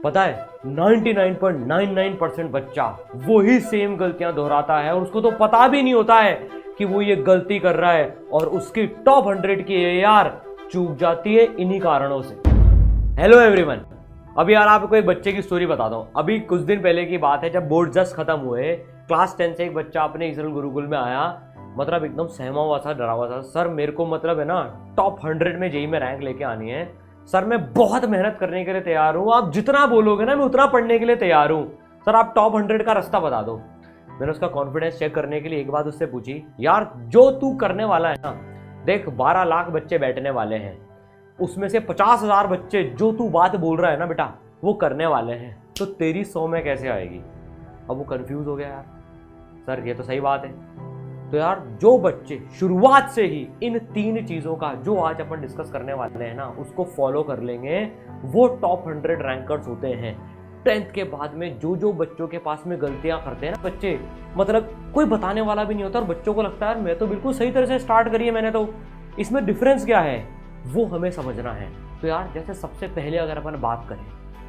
पता है 99.99% बच्चा वही सेम गलतियां दोहराता है और उसको तो पता भी नहीं होता है कि वो ये गलती कर रहा है और उसकी टॉप 100 की AR चूक जाती है इन्हीं कारणों से। हेलो एवरीवन, अभी यार आपको एक बच्चे की स्टोरी बताता हूँ। अभी कुछ दिन पहले की बात है, जब बोर्ड जस्ट खत्म हुए, क्लास 10 से एक बच्चा अपने इसरल गुरुकुल में आया। मतलब एकदम सहमा हुआ था, डरा हुआ था। सर मेरे को मतलब है ना टॉप 100 में जेईई में रैंक लेके आनी है सर, मैं बहुत मेहनत करने के लिए तैयार हूँ, आप जितना बोलोगे ना मैं उतना पढ़ने के लिए तैयार हूँ सर, आप टॉप 100 का रास्ता बता दो। मैंने उसका कॉन्फिडेंस चेक करने के लिए एक बात उससे पूछी, यार जो तू करने वाला है ना, देख 12 लाख बच्चे बैठने वाले हैं, उसमें से 50,000 बच्चे जो तू बात बोल रहा है ना बेटा वो करने वाले हैं, तो तेरी 100 में कैसे आएगी। अब वो कंफ्यूज हो गया, यार सर ये तो सही बात है। तो यार जो बच्चे शुरुआत से ही इन 3 चीजों का जो आज अपन डिस्कस करने वाले हैं ना उसको फॉलो कर लेंगे, वो टॉप 100 रैंकर्स होते हैं। 10th के बाद में जो बच्चों के पास में गलतियां करते हैं ना बच्चे, मतलब कोई बताने वाला भी नहीं होता और बच्चों को लगता है मैं तो बिल्कुल सही तरह से स्टार्ट करी है मैंने, तो इसमें डिफरेंस क्या है वो हमें समझना है। तो यार जैसे सबसे पहले अगर अपन बात करें,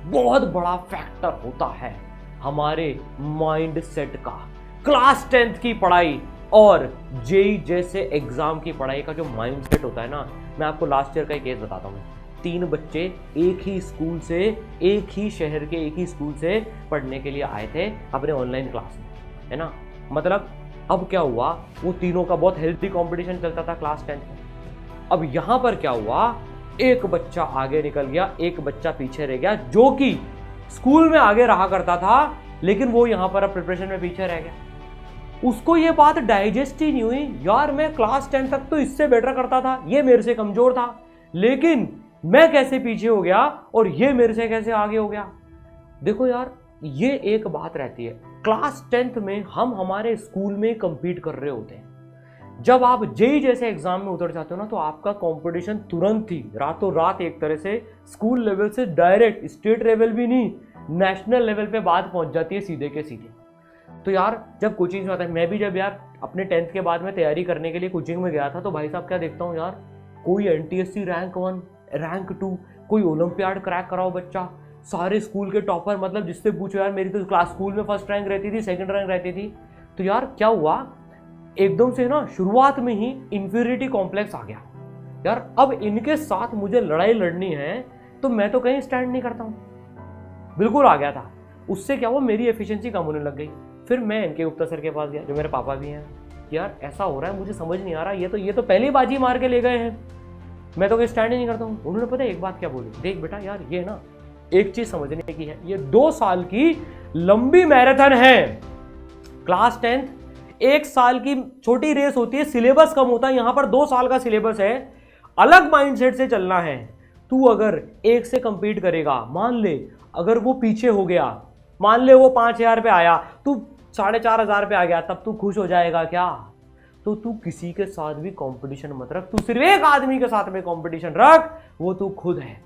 बहुत बड़ा फैक्टर होता है हमारे माइंड सेट का। क्लास 10th की पढ़ाई और जेईई जैसे एग्जाम की पढ़ाई का जो माइंड सेट होता है ना, मैं आपको लास्ट ईयर का एक केस बताता हूँ। 3 बच्चे एक ही स्कूल से, एक ही शहर के एक ही स्कूल से पढ़ने के लिए आए थे अपने ऑनलाइन क्लास में, है ना। मतलब अब क्या हुआ, वो तीनों का बहुत हेल्थी कंपटीशन चलता था क्लास 10 में। अब यहां पर क्या हुआ, एक बच्चा आगे निकल गया, एक बच्चा पीछे रह गया, जो कि स्कूल में आगे रहा करता था लेकिन वो यहां पर अब प्रिपरेशन में पीछे रह गया। उसको ये बात डाइजेस्ट ही नहीं हुई, यार मैं क्लास 10 तक तो इससे बेटर करता था, ये मेरे से कमजोर था, लेकिन मैं कैसे पीछे हो गया और ये मेरे से कैसे आगे हो गया। देखो यार ये एक बात रहती है, क्लास 10th में हम हमारे स्कूल में कंपीट कर रहे होते हैं। जब आप जेईई जैसे एग्जाम में उतर जाते हो ना तो आपका कंपटीशन तुरंत ही रातों रात एक तरह से स्कूल लेवल से डायरेक्ट स्टेट लेवल भी नहीं, नेशनल लेवल पे बात पहुंच जाती है सीधे के सीधे। तो यार जब कोचिंग में आता है, मैं भी जब यार अपने 10th के बाद में तैयारी करने के लिए कोचिंग में गया था, तो भाई साहब क्या देखता हूँ यार, कोई NTSC रैंक 1 रैंक 2, कोई ओलंपियाड क्रैक कराओ बच्चा, सारे स्कूल के टॉपर, मतलब जिससे पूछो यार मेरी तो क्लास स्कूल में फर्स्ट रैंक रहती थी, सेकंड रैंक रहती थी। तो यार क्या हुआ, एकदम से ना शुरुआत में ही इंफीरियरिटी कॉम्प्लेक्स आ गया, यार अब इनके साथ मुझे लड़ाई लड़नी है तो मैं तो कहीं स्टैंड नहीं करता हूँ, बिल्कुल आ गया था। उससे क्या हुआ, मेरी एफिशिएंसी कम होने लग गई। फिर मैं इनके गुप्ता सर के पास गया, जो मेरे पापा भी हैं, यार ऐसा हो रहा है मुझे समझ नहीं आ रहा, ये तो पहली बाजी मार के ले गए हैं, मैं तो कोई स्टैंड ही नहीं करता हूँ। उन्होंने पता है एक बात क्या बोली, देख बेटा यार ये ना एक चीज समझने की है, ये 2 साल की लंबी मैराथन है। क्लास 10th 1 साल की छोटी रेस होती है, सिलेबस कम होता है, यहां पर 2 साल का सिलेबस है, अलग माइंडसेट से चलना है। तू अगर एक से कंपीट करेगा, मान ले अगर वो पीछे हो गया, मान ले वो 5,000 पे आया, तू 4,500 पे आ गया, तब तू खुश हो जाएगा क्या। तो तू किसी के साथ भी कंपटीशन मत रख, तू सिर्फ एक आदमी के साथ में कंपटीशन रख, वो तू खुद है।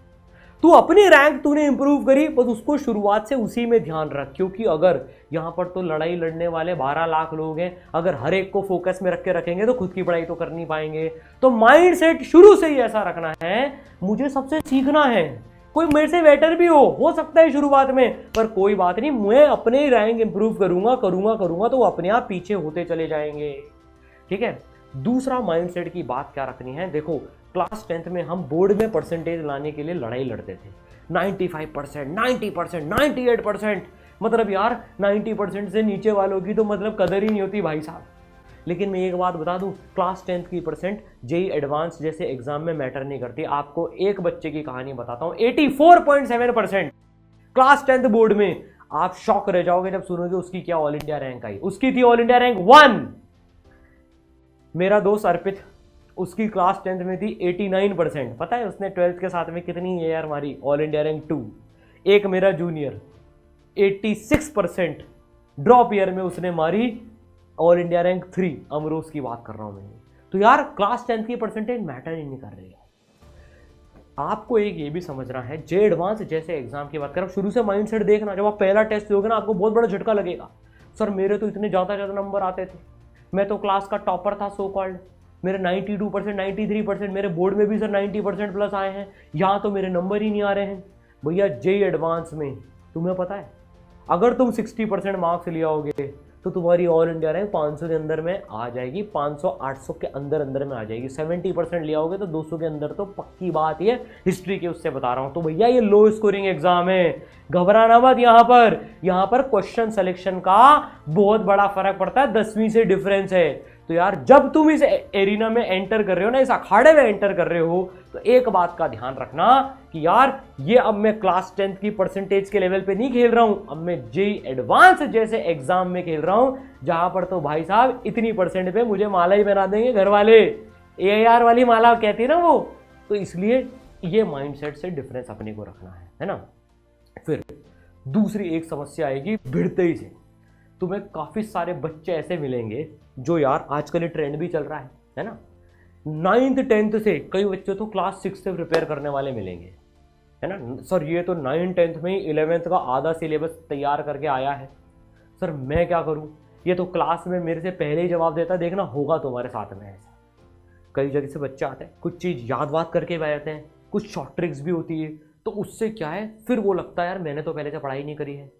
तू अपनी रैंक तूने इंप्रूव करी, बस उसको शुरुआत से उसी में ध्यान रख, क्योंकि अगर यहां पर तो लड़ाई लड़ने वाले 12 लाख लोग हैं, अगर हर एक को फोकस में रख के रखेंगे तो खुद की पढ़ाई तो कर नहीं पाएंगे। तो माइंड सेट शुरू से ही ऐसा रखना है, मुझे सबसे सीखना है, कोई मेरे से बेटर भी हो सकता है शुरुआत में, पर कोई बात नहीं, मैं अपने रैंक इंप्रूव करूंगा तो वो अपने आप पीछे होते चले जाएंगे, ठीक है। दूसरा माइंडसेट की बात क्या रखनी है, देखो क्लास 10th में हम बोर्ड में परसेंटेज लाने के लिए लड़ाई लड़ते थे, 95%, 90%, 98%, मतलब यार 90% से नीचे वालों की तो मतलब कदर ही नहीं होती भाई साहब। लेकिन मैं एक बात बता दूं, क्लास 10th की परसेंट जेईई एडवांस जैसे एग्जाम में मैटर नहीं करती। आपको एक बच्चे की कहानी बताता हूं, 84.7% क्लास 10th बोर्ड में, आप शॉक रह जाओगे जब सुनोगे उसकी क्या ऑल इंडिया रैंक आई। उसकी थी ऑल इंडिया रैंक 1। मेरा दोस्त अर्पित, उसकी क्लास 10th में थी 89%। पता है उसने 12th के साथ में कितनी AR मारी, ऑल इंडिया रैंक 2। एक मेरा जूनियर 86% ड्रॉप ईयर में उसने मारी, ऑल इंडिया रैंक 3, अमरोज की बात कर रहा हूं मैं। तो यार क्लास 10th की परसेंटेज मैटर ही नहीं कर रही है। आपको एक ये भी समझना है, जे एडवांस जैसे एग्जाम की बात करें, शुरू से माइंडसेट देखना, जब आप पहला टेस्ट दोगे ना आपको बहुत बड़ा झटका लगेगा, सर मेरे तो इतने ज़्यादा नंबर आते थे, मैं तो क्लास का टॉपर था सो कॉल्ड, मेरे 92%, 93%, मेरे बोर्ड में भी सर 90% प्लस आए हैं, यहाँ तो मेरे नंबर ही नहीं आ रहे हैं। भैया जेईई एडवांस में तुम्हें पता है अगर तुम 60% मार्क्स ले आओगे तो तुम्हारी ऑल इंडिया रैंक 500 के अंदर में आ जाएगी, 500 800 के अंदर अंदर में आ जाएगी। 70% ले आओगे तो 200 के अंदर तो पक्की बात है, हिस्ट्री के उससे बता रहा हूं। तो भैया ये लो स्कोरिंग एग्जाम है, घबराना मत। यहाँ पर क्वेश्चन सिलेक्शन का बहुत बड़ा फर्क पड़ता है, 10वीं से डिफरेंस है। तो यार जब तुम इस एरिना में एंटर कर रहे हो ना, इस अखाड़े में एंटर कर रहे हो, तो एक बात का ध्यान रखना कि यार ये अब मैं क्लास 10th की परसेंटेज के लेवल पे नहीं खेल रहा हूं, अब मैं जेईई एडवांस जैसे एग्जाम में खेल रहा हूं, जहां पर तो भाई साहब इतनी परसेंट पे मुझे माला ही बना देंगे घर वाले, एआईआर वाली माला कहती है ना वो। तो इसलिए ये माइंडसेट से डिफरेंस अपने को रखना है ना। फिर दूसरी एक समस्या आएगी भिड़ते ही से। तुम्हें काफी सारे बच्चे ऐसे मिलेंगे जो यार आजकल ये ट्रेंड भी चल रहा है ना, 9th 10th से कई बच्चे तो क्लास 6 से प्रिपेयर करने वाले मिलेंगे, है ना। सर ये तो 9th 10th में ही 11th का आधा सिलेबस तैयार करके आया है, सर मैं क्या करूं, ये तो क्लास में मेरे से पहले ही जवाब देता, देखना होगा तुम्हारे साथ में ऐसा। कई जगह से बच्चे आते हैं, कुछ चीज़ याद वाद करके बैठते हैं, कुछ शॉर्ट ट्रिक्स भी होती है, तो उससे क्या है फिर वो लगता है यार मैंने तो पहले से पढ़ाई नहीं करी है।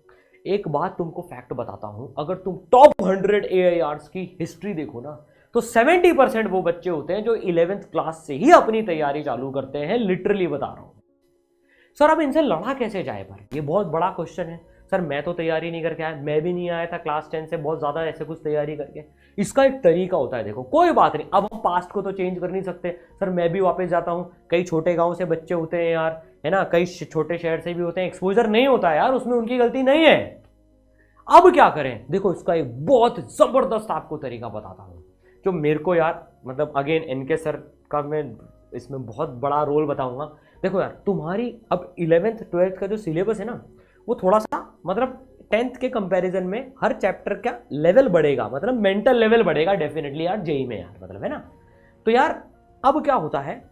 एक बात तुमको फैक्ट बताता हूं, अगर तुम टॉप 100 एआईआर्स की हिस्ट्री देखो ना, तो 70% वो बच्चे होते हैं जो 11th क्लास से ही अपनी तैयारी चालू करते हैं, लिटरली बता रहा हूं। सर अब इनसे लड़ा कैसे जाए, पर ये बहुत बड़ा क्वेश्चन है। सर मैं तो तैयारी नहीं करके आया, मैं भी नहीं आया था क्लास 10 से बहुत ज़्यादा ऐसे कुछ तैयारी करके। इसका एक तरीका होता है, देखो कोई बात नहीं, अब हम पास्ट को तो चेंज कर नहीं सकते। सर मैं भी वापस जाता हूँ, कई छोटे गांव से बच्चे होते हैं यार, है ना, कई छोटे शहर से भी होते हैं, एक्सपोजर नहीं होता है यार, उसमें उनकी गलती नहीं है। अब क्या करें, देखो इसका एक बहुत ज़बरदस्त आपको तरीका बताता हूँ जो मेरे को यार, मतलब अगेन एनके सर का मैं इसमें बहुत बड़ा रोल बताऊंगा। देखो यार तुम्हारी अब 11th 12th का जो सिलेबस है ना, वो थोड़ा सा मतलब 10th के कंपैरिजन में हर चैप्टर का लेवल बढ़ेगा, मतलब मेंटल लेवल बढ़ेगा डेफिनेटली यार जेईई में यार, मतलब है ना। तो यार अब क्या होता है,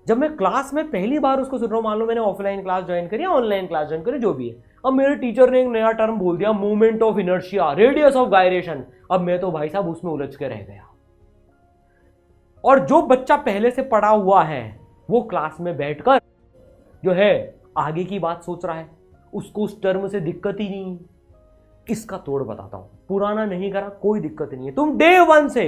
जब मैं क्लास में पहली बार उसको सुन रहा हूँ, मान लो मैंने ऑफलाइन क्लास ज्वाइन करी या ऑनलाइन क्लास ज्वाइन करी, जो भी है, अब मेरे टीचर ने एक नया टर्म बोल दिया, movement of inertia, radius of gyration. अब मैं तो भाई साहब उसमें उलझ के रह गया। और जो बच्चा पहले से पढ़ा हुआ है वो क्लास में बैठकर जो है आगे की बात सोच रहा है, उसको उस टर्म से दिक्कत ही नहीं। इसका तोड़ बताता हूं, पुराना नहीं करा कोई दिक्कत नहीं है। तुम डे 1 से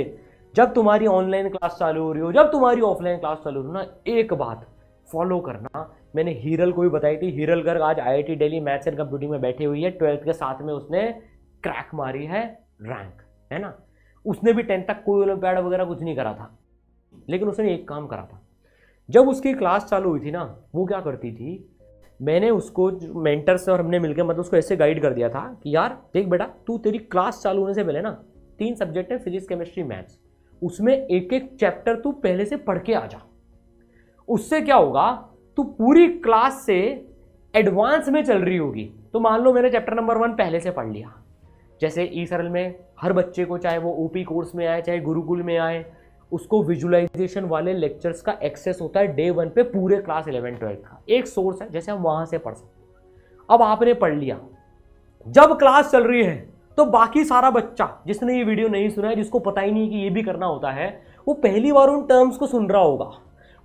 जब तुम्हारी ऑनलाइन क्लास चालू हो रही हो, जब तुम्हारी ऑफलाइन क्लास चालू हो ना, एक बात फॉलो करना, मैंने हीरल को भी बताई थी। हीरल गर्ग आज IIT Delhi maths and computing में बैठी हुई है, 12th के साथ में उसने क्रैक मारी है रैंक, है ना। उसने भी 10th तक कोई ओलंपियाड वगैरह कुछ नहीं करा था, लेकिन उसने एक काम करा था। जब उसकी क्लास चालू हुई थी ना, वो क्या करती थी, मैंने उसको मेंटर से और हमने मिलकर मतलब उसको ऐसे गाइड कर दिया था कि यार देख बेटा, तू तेरी क्लास चालू होने से पहले ना 3 सब्जेक्ट है, फिजिक्स केमिस्ट्री मैथ्स, उसमें एक एक चैप्टर तू पहले से पढ़ के आ जा। उससे क्या होगा, तू पूरी क्लास से एडवांस में चल रही होगी। तो मान लो मैंने चैप्टर नंबर 1 पहले से पढ़ लिया, जैसे ई सरल में हर बच्चे को, चाहे वो ओपी कोर्स में आए चाहे गुरुकुल में आए, उसको विजुअलाइजेशन वाले लेक्चर्स का एक्सेस होता है डे 1 पे पूरे क्लास 11 12 का। एक सोर्स है जैसे हम वहां से पढ़ सकते। अब आपने पढ़ लिया, जब क्लास चल रही है तो बाकी सारा बच्चा जिसने ये वीडियो नहीं सुना है, जिसको पता ही नहीं कि ये भी करना होता है, वो पहली बार उन टर्म्स को सुन रहा होगा,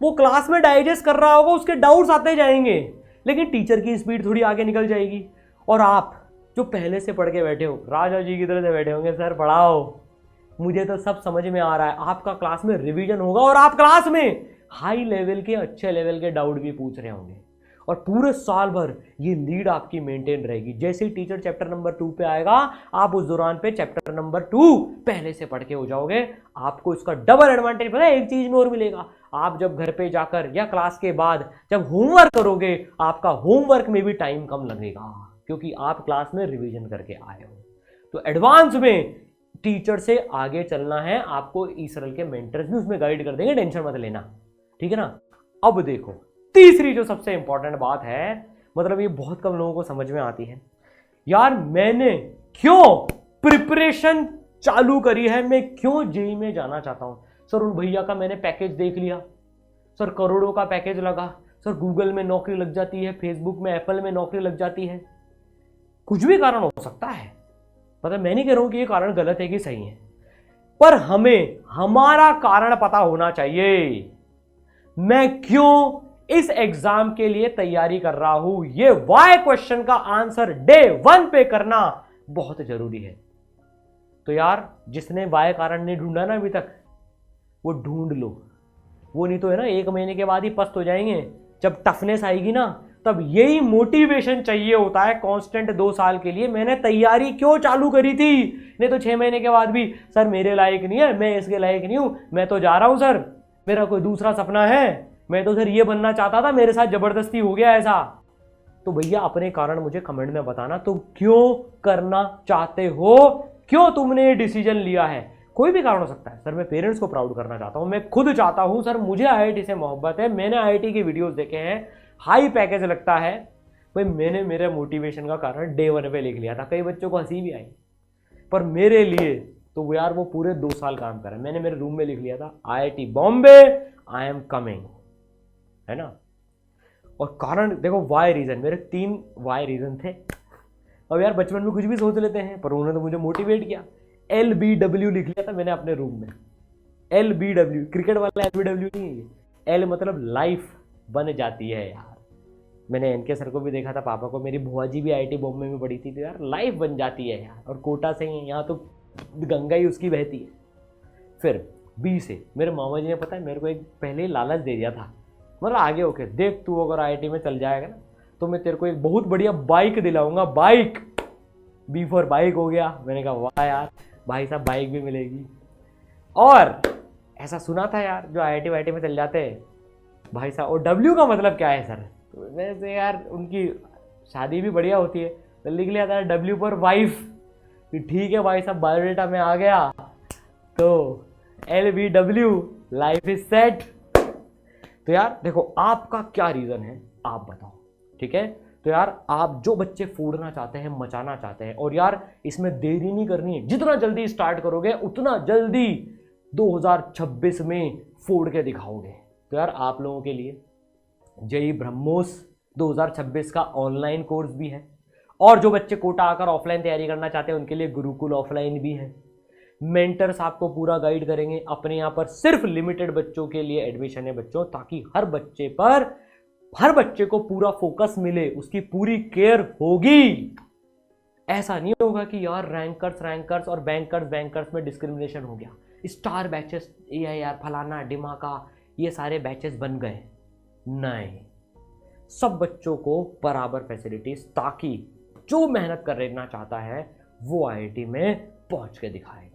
वो क्लास में डाइजेस्ट कर रहा होगा, उसके डाउट्स आते जाएंगे, लेकिन टीचर की स्पीड थोड़ी आगे निकल जाएगी। और आप जो पहले से पढ़ के बैठे हो, राजा जी की तरह से बैठे होंगे, सर पढ़ाओ, मुझे तो सब समझ में आ रहा है। आपका क्लास में रिवीजन होगा और आप क्लास में हाई लेवल के, अच्छे लेवल के डाउट भी पूछ रहे होंगे, और पूरे साल भर ये लीड आपकी मेंटेन रहेगी। जैसे ही टीचर चैप्टर नंबर 2 पे आएगा, आप उस दौरान पे चैप्टर नंबर 2 पहले से पढ़ के हो जाओगे। आपको इसका डबल एडवांटेज पता है, एक चीज में और मिलेगा, आप जब घर पे जाकर या क्लास के बाद जब होमवर्क करोगे, आपका होमवर्क में भी टाइम कम लगेगा, क्योंकि आप क्लास में रिवीजन करके आए हो। तो एडवांस में टीचर से आगे चलना है आपको, ई सरल के मेंटर्स भी उसमें गाइड कर देंगे, टेंशन मत लेना, ठीक है ना। अब देखो तीसरी जो सबसे इंपॉर्टेंट बात है, मतलब ये बहुत कम लोगों को समझ में आती है, यार मैंने क्यों प्रिपरेशन चालू करी है, मैं क्यों जेईई में जाना चाहता हूं। सर उन भैया का मैंने पैकेज देख लिया, सर करोड़ों का पैकेज लगा, सर गूगल में नौकरी लग जाती है, फेसबुक में, एप्पल में नौकरी लग जाती है। कुछ भी कारण हो सकता है, मतलब मैं नहीं कह रहा हूं कि ये कारण गलत है कि सही है, पर हमें हमारा कारण पता होना चाहिए। मैं क्यों इस एग्जाम के लिए तैयारी कर रहा हूं, ये वाई क्वेश्चन का आंसर डे 1 पे करना बहुत जरूरी है। तो यार जिसने वाई कारण नहीं ढूंढा ना अभी तक, वो ढूंढ लो। वो नहीं तो है ना 1 महीने के बाद ही पस्त हो जाएंगे। जब टफनेस आएगी ना, तब यही मोटिवेशन चाहिए होता है कांस्टेंट 2 साल के लिए। मैंने तैयारी क्यों चालू करी थी? नहीं तो 6 महीने के बाद भी सर मेरे लायक नहीं है, मैं इसके लायक नहीं हूं, मैं तो जा रहा हूं सर, मेरा कोई दूसरा सपना है, मैं तो सर ये बनना चाहता था, मेरे साथ जबरदस्ती हो गया ऐसा। तो भैया अपने कारण मुझे कमेंट में बताना, तुम क्यों करना चाहते हो, क्यों तुमने ये डिसीजन लिया है। कोई भी कारण हो सकता है। सर मैं पेरेंट्स को प्राउड करना चाहता हूं, मैं खुद चाहता हूं, सर मुझे आईआईटी से मोहब्बत है, मैंने आईआईटी के वीडियोस देखे हैं, हाई पैकेज लगता है। भाई मैंने मेरे मोटिवेशन का कारण डे 1 पे लिख लिया था। कई बच्चों को हंसी भी आई, पर मेरे लिए तो वो यार वो पूरे 2 साल काम करा। मैंने मेरे रूम में लिख लिया था IIT Bombay I am coming, है ना। और कारण देखो वाई रीजन, मेरे 3 वाई रीजन थे। अब यार बचपन में कुछ भी सोच लेते हैं, पर उन्होंने तो मुझे मोटिवेट किया। LBW लिख लिया था मैंने अपने रूम में। LBW क्रिकेट वाला LBW नहीं है ये, एल मतलब लाइफ बन जाती है यार। मैंने एनके सर को भी देखा था, पापा को, मेरी बुआ जी भी आईआईटी बॉम्बे में पढ़ी थी, तो यार लाइफ बन जाती है यार। और कोटा से ही यहाँ तो गंगा ही उसकी बहती है। फिर बी से मेरे मामा जी ने पता है मेरे को एक पहले ही लालच दे दिया था, मतलब आगे होके देख तू अगर आईआईटी में चल जाएगा ना तो मैं तेरे को एक बहुत बढ़िया बाइक दिलाऊंगा। बाइक, बी फॉर बाइक हो गया। मैंने कहा वाह यार भाई साहब बाइक भी मिलेगी। और ऐसा सुना था यार जो आईआईटी वाईटी में चल जाते हैं भाई साहब, और डब्ल्यू का मतलब क्या है सर? तो वैसे यार उनकी शादी भी बढ़िया होती है, तो लिख लिया था डब्ल्यू पर वाइफ। ठीक है भाई साहब, बायोडेटा में आ गया तो LBW लाइफ इज सेट। तो यार देखो आपका क्या रीजन है आप बताओ, ठीक है। तो यार आप जो बच्चे फोड़ना चाहते हैं, मचाना चाहते हैं, और यार इसमें देरी नहीं करनी है, जितना जल्दी स्टार्ट करोगे उतना जल्दी 2026 में फोड़ के दिखाओगे। तो यार आप लोगों के लिए जेईई ब्रह्मोस 2026 का ऑनलाइन कोर्स भी है, और जो बच्चे कोटा आकर ऑफलाइन तैयारी करना चाहते हैं उनके लिए गुरुकुल ऑफलाइन भी है। मेंटर्स आपको पूरा गाइड करेंगे। अपने यहाँ पर सिर्फ लिमिटेड बच्चों के लिए एडमिशन है बच्चों, ताकि हर बच्चे को पूरा फोकस मिले, उसकी पूरी केयर होगी। ऐसा नहीं होगा कि यार रैंकर्स और बैंकर्स में डिस्क्रिमिनेशन हो गया, स्टार बैचेस ये यार फलाना डिमाका ये सारे बैचेस बन गए। नहीं, सब बच्चों को बराबर फैसिलिटीज, ताकि जो मेहनत करना चाहता है वो आईआईटी में पहुंच के दिखाए।